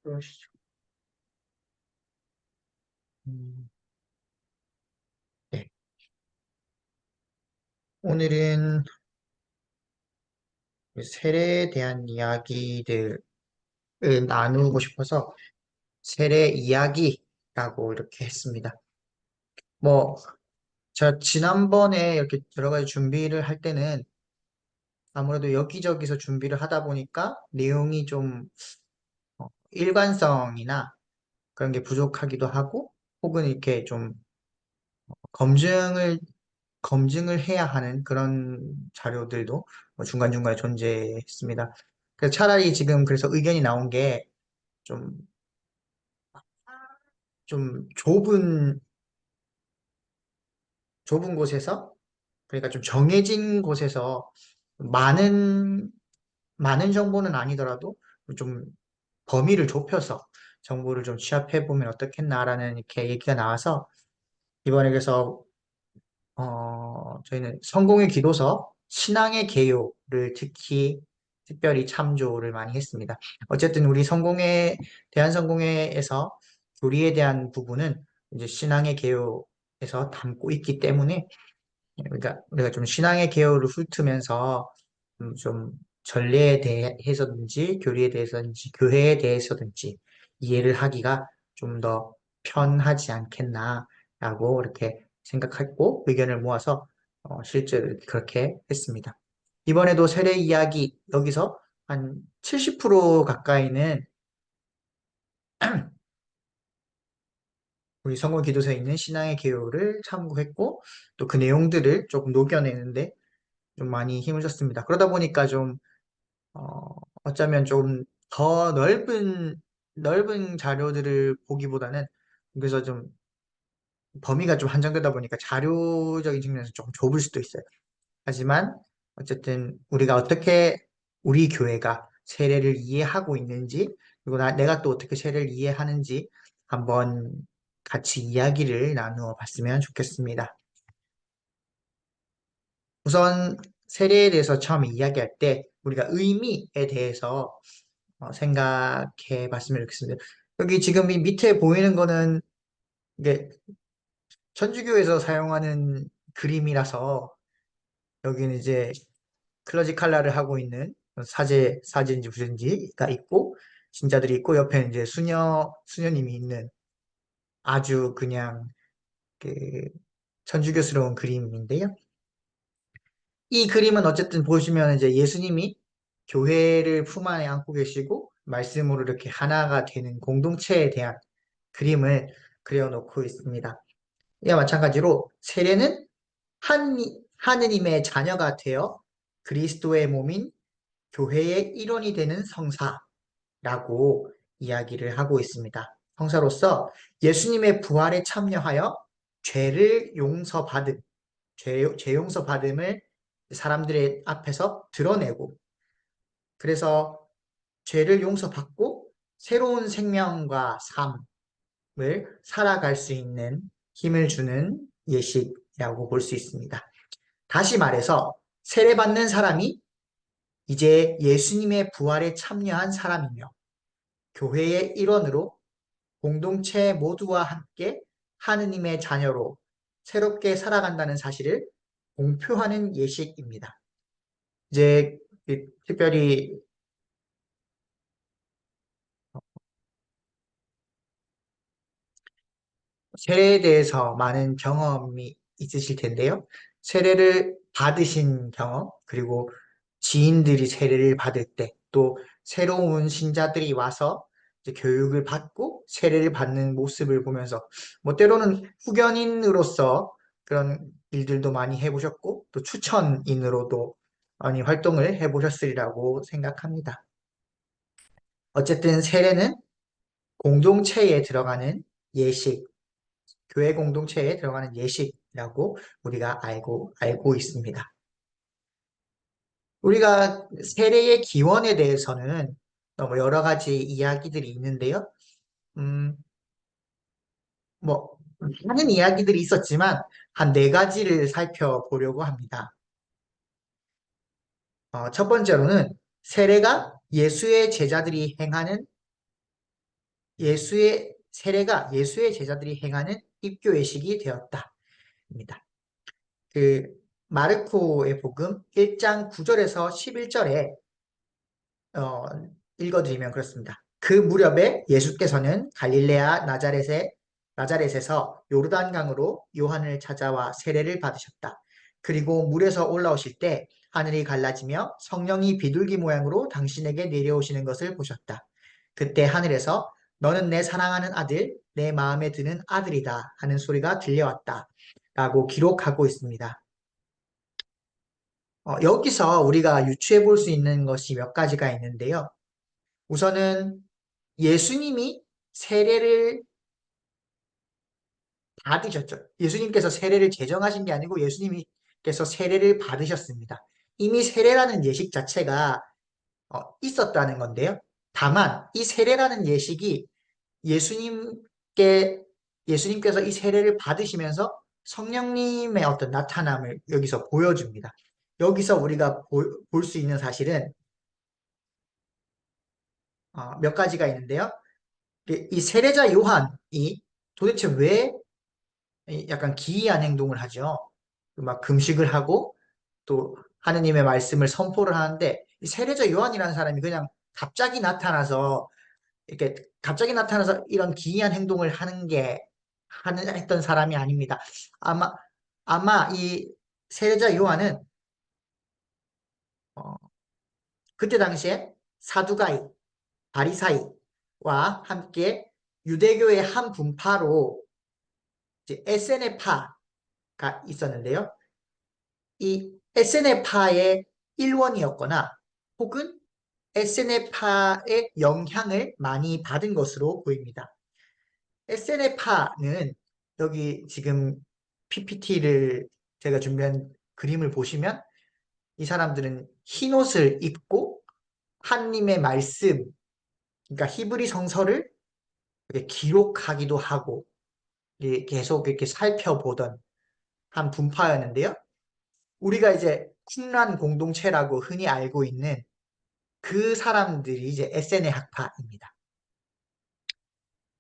그러시죠. 음, 네. 오늘은 세례에 대한 이야기들을 나누고 싶어서 세례 이야기라고 이렇게 했습니다. 뭐, 제가 지난번에 이렇게 여러 가지 준비를 할 때는 아무래도 여기저기서 준비를 하다 보니까 내용이 좀 일관성이나 그런 게 부족하기도 하고 혹은 이렇게 좀 검증을 검증을 해야 하는 그런 자료들도 뭐 중간중간에 존재했습니다. 그래서 차라리 지금 그래서 의견이 나온 게 좀, 좀 좁은 곳에서, 그러니까 좀 정해진 곳에서 많은, 많은 정보는 아니더라도 좀 범위를 좁혀서 정보를 좀 취합해보면 어떻겠나라는 이렇게 얘기가 나와서 이번에 그래서 저희는 성공의 기도서, 신앙의 개요를 특별히 참조를 많이 했습니다. 어쨌든 우리 대한성공회에서 교리에 대한 부분은 이제 신앙의 개요에서 담고 있기 때문에, 그러니까 우리가 좀 신앙의 개요를 훑으면서 좀 전례에 대해서든지, 교리에 대해서든지, 교회에 대해서든지 이해를 하기가 좀 더 편하지 않겠나라고 이렇게 생각했고 의견을 모아서 실제로 이렇게 그렇게 했습니다. 이번에도 세례 이야기 여기서 한 70% 가까이는 우리 성공 기도서에 있는 신앙의 개요를 참고했고 또 그 내용들을 조금 녹여내는데 좀 많이 힘을 썼습니다. 그러다 보니까 좀 어쩌면 좀 더 넓은 자료들을 보기보다는 그래서 좀 범위가 좀 한정되다 보니까 자료적인 측면에서 조금 좁을 수도 있어요. 하지만 어쨌든 우리가 어떻게 우리 교회가 세례를 이해하고 있는지 그리고 내가 또 어떻게 세례를 이해하는지 한번 같이 이야기를 나누어 봤으면 좋겠습니다. 우선 세례에 대해서 처음에 이야기할 때 우리가 의미에 대해서 생각해 봤으면 좋겠습니다. 여기 지금 이 밑에 보이는 거는 이게 천주교에서 사용하는 그림이라서 여기는 이제 클러지 칼라를 하고 있는 사제인지 무슨지가 있고 신자들이 있고 옆에는 이제 수녀님이 있는 아주 그냥 그 천주교스러운 그림인데요. 이 그림은 어쨌든 보시면 이제 예수님이 교회를 품 안에 안고 계시고 말씀으로 이렇게 하나가 되는 공동체에 대한 그림을 그려놓고 있습니다. 이와 마찬가지로 세례는 하느님의 자녀가 되어 그리스도의 몸인 교회의 일원이 되는 성사라고 이야기를 하고 있습니다. 성사로서 예수님의 부활에 참여하여 죄를 용서받음, 죄 용서받음을 사람들의 앞에서 드러내고 그래서 죄를 용서받고 새로운 생명과 삶을 살아갈 수 있는 힘을 주는 예식이라고 볼 수 있습니다. 다시 말해서 세례받는 사람이 이제 예수님의 부활에 참여한 사람이며 교회의 일원으로 공동체 모두와 함께 하느님의 자녀로 새롭게 살아간다는 사실을 공표하는 예식입니다. 이제 특별히 세례에 대해서 많은 경험이 있으실 텐데요. 세례를 받으신 경험, 그리고 지인들이 세례를 받을 때, 또 새로운 신자들이 와서 이제 교육을 받고 세례를 받는 모습을 보면서, 뭐 때로는 후견인으로서 그런 일들도 많이 해보셨고, 또 추천인으로도 많이 활동을 해보셨으리라고 생각합니다. 어쨌든 세례는 공동체에 들어가는 예식, 교회 공동체에 들어가는 예식이라고 우리가 알고 있습니다. 우리가 세례의 기원에 대해서는 뭐 여러 가지 이야기들이 있는데요. 음, 뭐, 많은 이야기들이 있었지만 한 네 가지를 살펴보려고 합니다. 첫 번째로는 세례가 예수의 제자들이 행하는 예수의 세례가 예수의 제자들이 행하는 입교 예식이 되었다입니다. 그 마르코의 복음 1장 9절에서 11절에 읽어드리면 그렇습니다. 그 무렵에 예수께서는 갈릴레아 나자렛에서 요르단강으로 요한을 찾아와 세례를 받으셨다. 그리고 물에서 올라오실 때 하늘이 갈라지며 성령이 비둘기 모양으로 당신에게 내려오시는 것을 보셨다. 그때 하늘에서 너는 내 사랑하는 아들, 내 마음에 드는 아들이다 하는 소리가 들려왔다. 라고 기록하고 있습니다. 여기서 우리가 유추해 볼 수 있는 것이 몇 가지가 있는데요. 우선은 예수님이 세례를 받으셨죠. 예수님께서 세례를 제정하신 게 아니고 예수님께서 세례를 받으셨습니다. 이미 세례라는 예식 자체가 있었다는 건데요. 다만 이 세례라는 예식이 예수님께 예수님께서 이 세례를 받으시면서 성령님의 어떤 나타남을 여기서 보여줍니다. 여기서 우리가 볼 수 있는 사실은 몇 가지가 있는데요. 이 세례자 요한이 도대체 왜 약간 기이한 행동을 하죠? 막 금식을 하고 또 하느님의 말씀을 선포를 하는데 이 세례자 요한이라는 사람이 그냥 갑자기 나타나서 이런 기이한 행동을 했던 사람이 아닙니다. 아마 이 세례자 요한은 어, 그때 당시에 사두가이, 바리사이와 함께 유대교의 한 분파로 이제 에세네파가 있었는데요. 이 에세네파의 일원이었거나 혹은 에세네파의 영향을 많이 받은 것으로 보입니다. 에세네파는 여기 지금 PPT를 제가 준비한 그림을 보시면 이 사람들은 흰 옷을 입고 하나님의 말씀, 그러니까 히브리 성서를 이렇게 기록하기도 하고 계속 이렇게 살펴보던 한 분파였는데요. 우리가 이제 쿰란 공동체라고 흔히 알고 있는 그 사람들이 이제 에세네 학파입니다.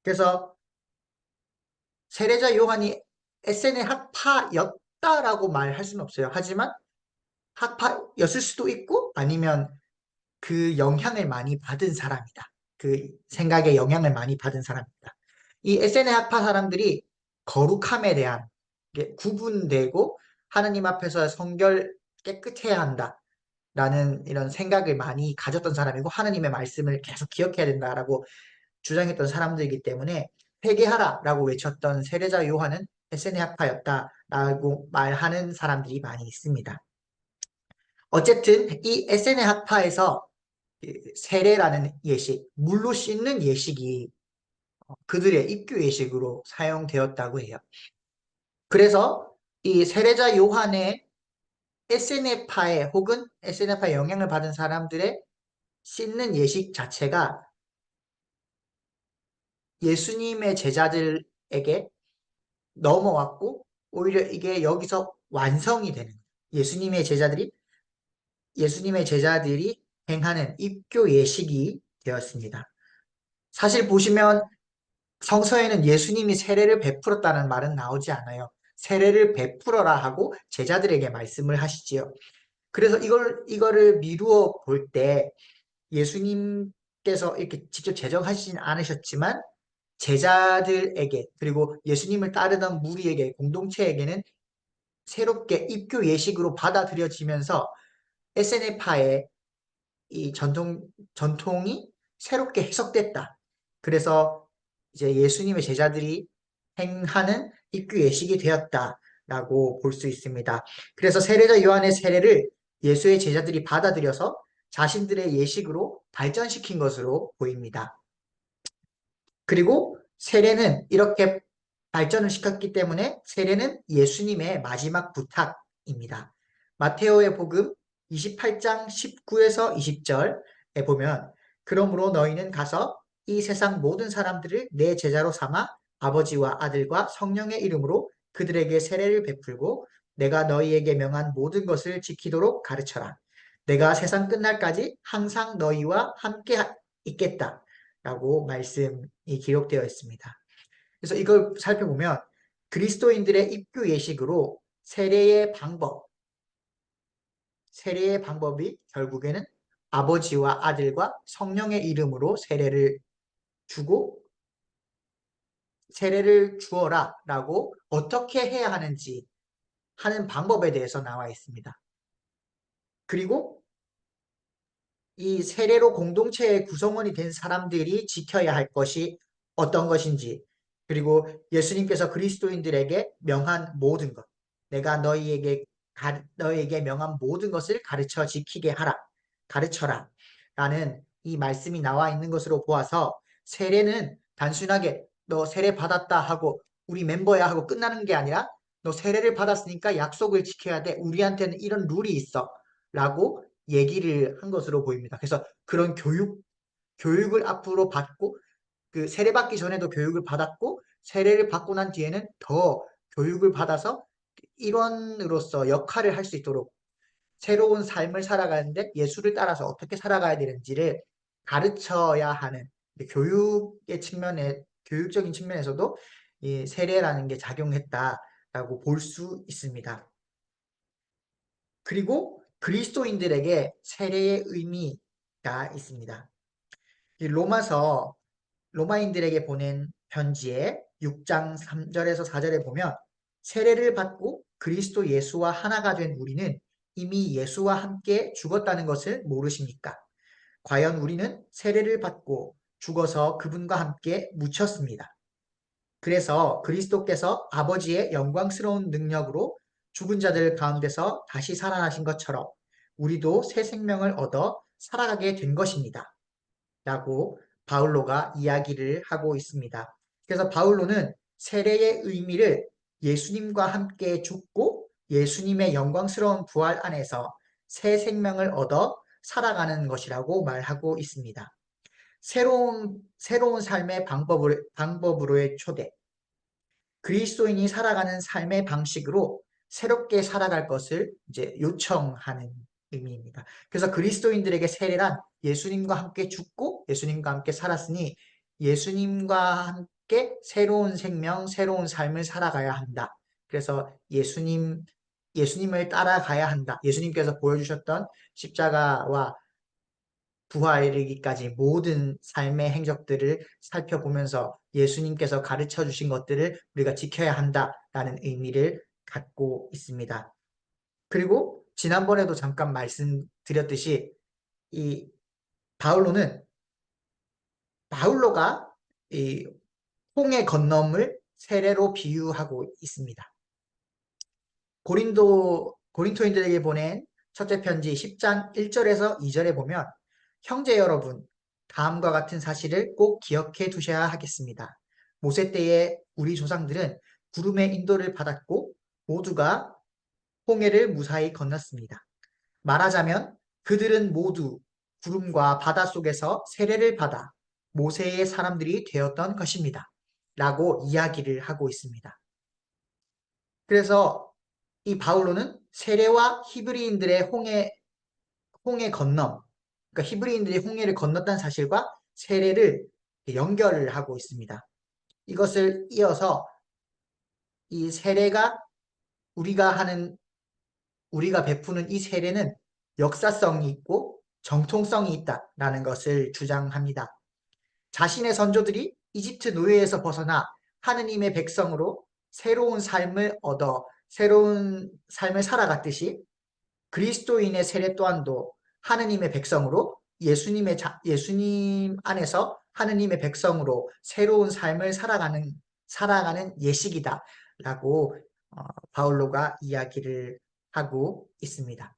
그래서 세례자 요한이 에세네 학파였다라고 말할 수는 없어요. 하지만 학파였을 수도 있고 아니면 그 영향을 많이 받은 사람이다. 그 생각에 영향을 많이 받은 사람이다. 이 에세네 학파 사람들이 거룩함에 대한 게 구분되고 하느님 앞에서 성결 깨끗해야 한다. 라는 이런 생각을 많이 가졌던 사람이고 하느님의 말씀을 계속 기억해야 된다라고 주장했던 사람들이기 때문에 회개하라라고 외쳤던 세례자 요한은 에세네 학파였다라고 말하는 사람들이 많이 있습니다. 어쨌든 이 에세네 학파에서 세례라는 예식, 물로 씻는 예식이 그들의 입교 예식으로 사용되었다고 해요. 그래서 이 세례자 요한의 SNF파에 혹은 SNF파에 영향을 받은 사람들의 씻는 예식 자체가 예수님의 제자들에게 넘어왔고 오히려 이게 여기서 완성이 되는 예수님의 제자들이 예수님의 제자들이 행하는 입교 예식이 되었습니다. 사실 보시면 성서에는 예수님이 세례를 베풀었다는 말은 나오지 않아요. 세례를 베풀어라 하고 제자들에게 말씀을 하시지요. 그래서 이거를 미루어 볼 때 예수님께서 이렇게 직접 제정하시진 않으셨지만 제자들에게 그리고 예수님을 따르던 무리에게 공동체에게는 새롭게 입교 예식으로 받아들여지면서 SNF파의 이 전통이 새롭게 해석됐다. 그래서 이제 예수님의 제자들이 행하는 입교 예식이 되었다라고 볼 수 있습니다. 그래서 세례자 요한의 세례를 예수의 제자들이 받아들여서 자신들의 예식으로 발전시킨 것으로 보입니다. 그리고 세례는 이렇게 발전을 시켰기 때문에 세례는 예수님의 마지막 부탁입니다. 마테오의 복음 28장 19에서 20절에 보면 그러므로 너희는 가서 이 세상 모든 사람들을 내 제자로 삼아 아버지와 아들과 성령의 이름으로 그들에게 세례를 베풀고 내가 너희에게 명한 모든 것을 지키도록 가르쳐라. 내가 세상 끝날까지 항상 너희와 함께 있겠다. 라고 말씀이 기록되어 있습니다. 그래서 이걸 살펴보면 그리스도인들의 입교 예식으로 세례의 방법이 결국에는 아버지와 아들과 성령의 이름으로 주고 세례를 주어라 라고 어떻게 해야 하는지 하는 방법에 대해서 나와 있습니다. 그리고 이 세례로 공동체의 구성원이 된 사람들이 지켜야 할 것이 어떤 것인지, 그리고 예수님께서 그리스도인들에게 명한 모든 것, 내가 너희에게 명한 모든 것을 가르쳐 지키게 하라, 가르쳐라 라는 이 말씀이 나와 있는 것으로 보아서 세례는 단순하게 너 세례 받았다 하고 우리 멤버야 하고 끝나는 게 아니라 너 세례를 받았으니까 약속을 지켜야 돼. 우리한테는 이런 룰이 있어. 라고 얘기를 한 것으로 보입니다. 그래서 그런 교육을 앞으로 받고, 그 세례받기 전에도 교육을 받았고, 세례를 받고 난 뒤에는 더 교육을 받아서 일원으로서 역할을 할 수 있도록 새로운 삶을 살아가는데 예수를 따라서 어떻게 살아가야 되는지를 가르쳐야 하는 교육적인 측면에서도 이 세례라는 게 작용했다라고 볼 수 있습니다. 그리고 그리스도인들에게 세례의 의미가 있습니다. 로마인들에게 보낸 편지에 6장 3절에서 4절에 보면 세례를 받고 그리스도 예수와 하나가 된 우리는 이미 예수와 함께 죽었다는 것을 모르십니까? 과연 우리는 세례를 받고 죽어서 그분과 함께 묻혔습니다. 그래서 그리스도께서 아버지의 영광스러운 능력으로 죽은 자들 가운데서 다시 살아나신 것처럼 우리도 새 생명을 얻어 살아가게 된 것입니다. 라고 바울로가 이야기를 하고 있습니다. 그래서 바울로는 세례의 의미를 예수님과 함께 죽고 예수님의 영광스러운 부활 안에서 새 생명을 얻어 살아가는 것이라고 말하고 있습니다. 새로운 삶의 방법으로의 초대. 그리스도인이 살아가는 삶의 방식으로 새롭게 살아갈 것을 이제 요청하는 의미입니다. 그래서 그리스도인들에게 세례란 예수님과 함께 죽고 예수님과 함께 살았으니 예수님과 함께 새로운 생명, 새로운 삶을 살아가야 한다. 그래서 예수님을 따라가야 한다. 예수님께서 보여주셨던 십자가와 부활에 이르기까지 모든 삶의 행적들을 살펴보면서 예수님께서 가르쳐 주신 것들을 우리가 지켜야 한다라는 의미를 갖고 있습니다. 그리고 지난번에도 잠깐 말씀드렸듯이 이 바울로가 이 홍해 건너물 세례로 비유하고 있습니다. 고린토인들에게 보낸 첫째 편지 10장 1절에서 2절에 보면 형제 여러분, 다음과 같은 사실을 꼭 기억해 두셔야 하겠습니다. 모세 때에 우리 조상들은 구름의 인도를 받았고 모두가 홍해를 무사히 건넜습니다. 말하자면 그들은 모두 구름과 바다 속에서 세례를 받아 모세의 사람들이 되었던 것입니다. 라고 이야기를 하고 있습니다. 그래서 이 바울로는 세례와 히브리인들의 홍해 건넘, 그러니까 히브리인들이 홍해를 건넜다는 사실과 세례를 연결을 하고 있습니다. 이것을 이어서 이 세례가 우리가 베푸는 이 세례는 역사성이 있고 정통성이 있다라는 것을 주장합니다. 자신의 선조들이 이집트 노예에서 벗어나 하느님의 백성으로 새로운 삶을 살아갔듯이 그리스도인의 세례 또한도 하느님의 백성으로 예수님 안에서 하느님의 백성으로 새로운 삶을 살아가는 예식이다라고 바울로가 이야기를 하고 있습니다.